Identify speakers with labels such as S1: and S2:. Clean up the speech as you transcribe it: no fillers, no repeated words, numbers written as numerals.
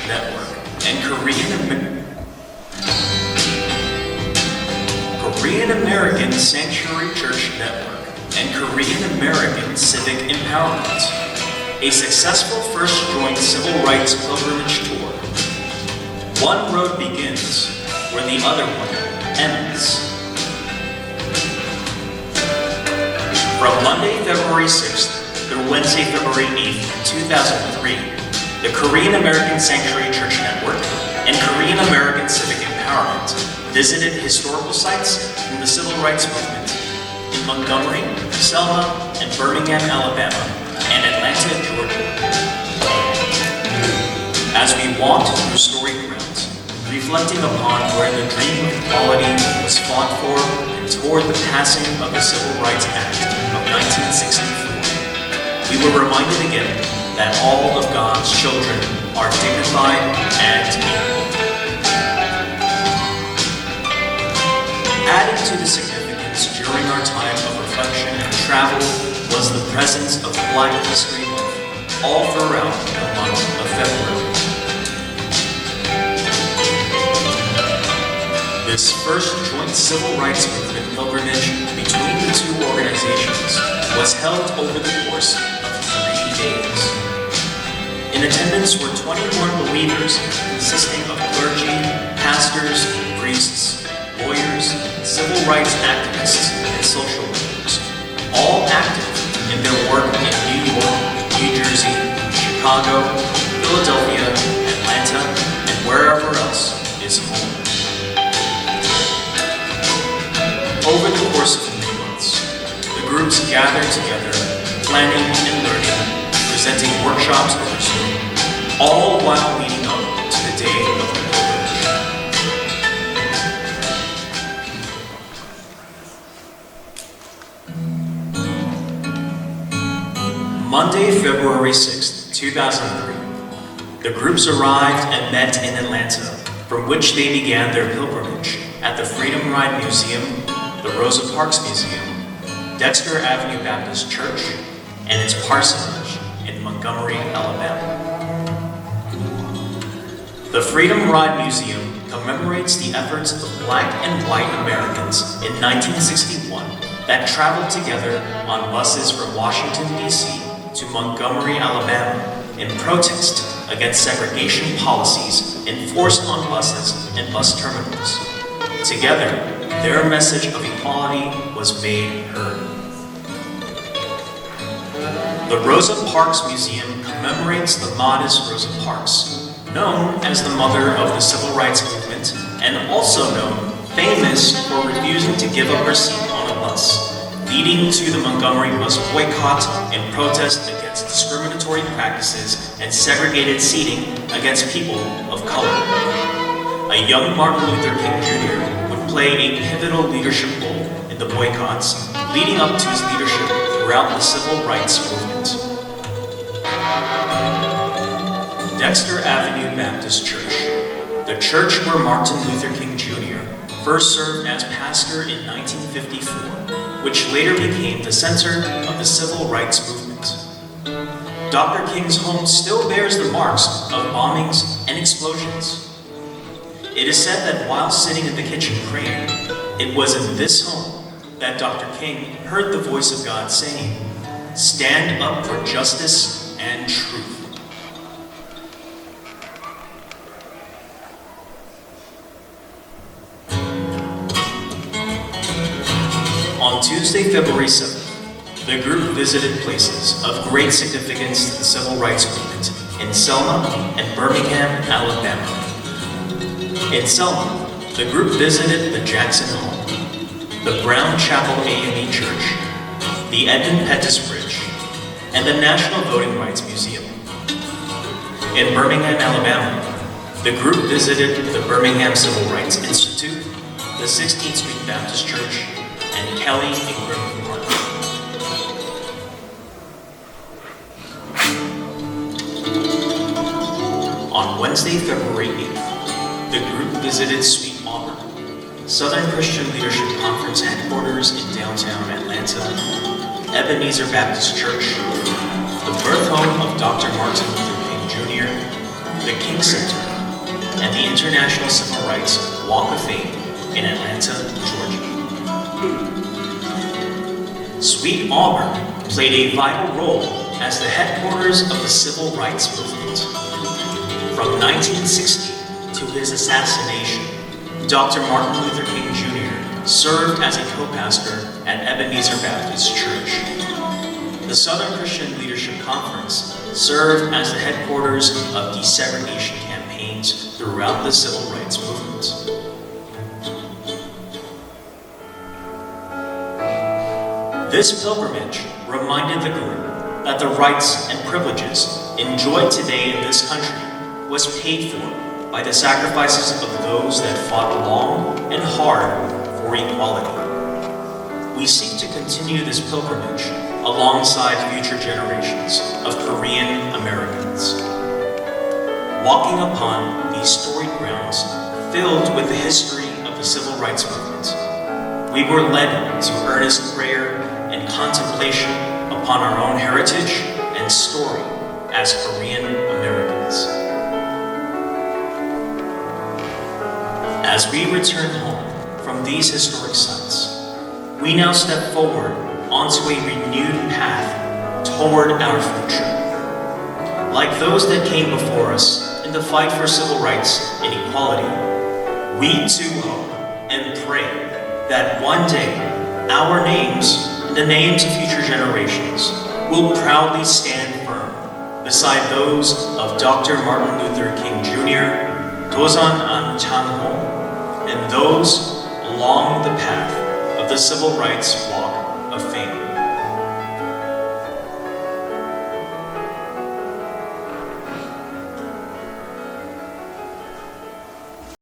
S1: Church Network and Korean American Sanctuary Church Network and Korean American Civic Empowerment, a successful first joint civil rights pilgrimage tour. One road begins where the other one ends. From Monday, February 6th through Wednesday, February 8th, 2003, the Korean American Sanctuary Church Network and Korean American Civic Empowerment visited historical sites from the Civil Rights Movement in Montgomery, Selma, and Birmingham, Alabama, and Atlanta, Georgia. As we walked through story grounds, reflecting upon where the dream of equality was fought for and toward the passing of the Civil Rights Act of 1964, we were reminded again that all of God's children are dignified and equal. Adding to the significance during our time of reflection and travel was the presence of Black History Month all throughout the month of February. This first joint civil rights movement pilgrimage between the two organizations was held over the course of 3 days. In attendance were 21 believers consisting of clergy, pastors, priests, lawyers, civil rights activists, and social workers, all active in their work in New York, New Jersey, Chicago, Philadelphia, Atlanta, and wherever else is home. Over the course of 3 months, the groups gathered together, planning and learning, presenting workshops over Zoom, all while leading up to the day of the pilgrimage. Monday, February 6th, 2003, the groups arrived and met in Atlanta, from which they began their pilgrimage at the Freedom Ride Museum, the Rosa Parks Museum, Dexter Avenue Baptist Church, and its parsonage in Montgomery, Alabama. The Freedom Ride Museum commemorates the efforts of Black and white Americans in 1961 that traveled together on buses from Washington, D.C. to Montgomery, Alabama in protest against segregation policies enforced on buses and bus terminals. Together, their message of equality was made heard. The Rosa Parks Museum commemorates the modest Rosa Parks, known as the mother of the Civil Rights Movement and also known famous for refusing to give up her seat on a bus, leading to the Montgomery bus boycott in protest against discriminatory practices and segregated seating against people of color. A young Martin Luther King Jr. would play a pivotal leadership role in the boycotts, leading up to his leadership throughout the civil rights movement. Dexter Avenue Baptist Church, the church where Martin Luther King Jr. first served as pastor in 1954, which later became the center of the civil rights movement. Dr. King's home still bears the marks of bombings and explosions. It is said that while sitting in the kitchen praying, it was in this home that Dr. King heard the voice of God saying, "Stand up for justice and truth." On Tuesday, February 7th, the group visited places of great significance to the civil rights movement in Selma and Birmingham, Alabama. In Selma, the group visited the Jackson Home, the Brown Chapel AME Church, the Edmund Pettus Bridge, and the National Voting Rights Museum. In Birmingham, Alabama, the group visited the Birmingham Civil Rights Institute, the 16th Street Baptist Church, and Kelly Ingram Park. On Wednesday, February 8th, the group visited Sweet Auburn, Southern Christian Leadership Conference headquarters in downtown Atlanta, Ebenezer Baptist Church, the birth home of Dr. Martin Luther King Jr., the King Center, and the International Civil Rights Walk of Fame in Atlanta, Georgia. Sweet Auburn played a vital role as the headquarters of the civil rights movement. From 1960 to his assassination, Dr. Martin Luther King Jr. served as a co-pastor at Ebenezer Baptist Church. The Southern Christian Leadership Conference served as the headquarters of desegregation campaigns throughout the civil rights movement. This pilgrimage reminded the group that the rights and privileges enjoyed today in this country was paid for by the sacrifices of those that fought long and hard for equality. We seek to continue this pilgrimage alongside future generations of Korean Americans. Walking upon these storied grounds filled with the history of the civil rights movement, we were led to earnest prayer and contemplation upon our own heritage and story as Korean Americans. As we return home from these historic sites, we now step forward onto a renewed path toward our future. Like those that came before us in the fight for civil rights and equality, we too hope and pray that one day our names and the names of future generations will proudly stand firm beside those of Dr. Martin Luther King Jr., Dozan An Chang-ho, and those along the path of the civil rights walk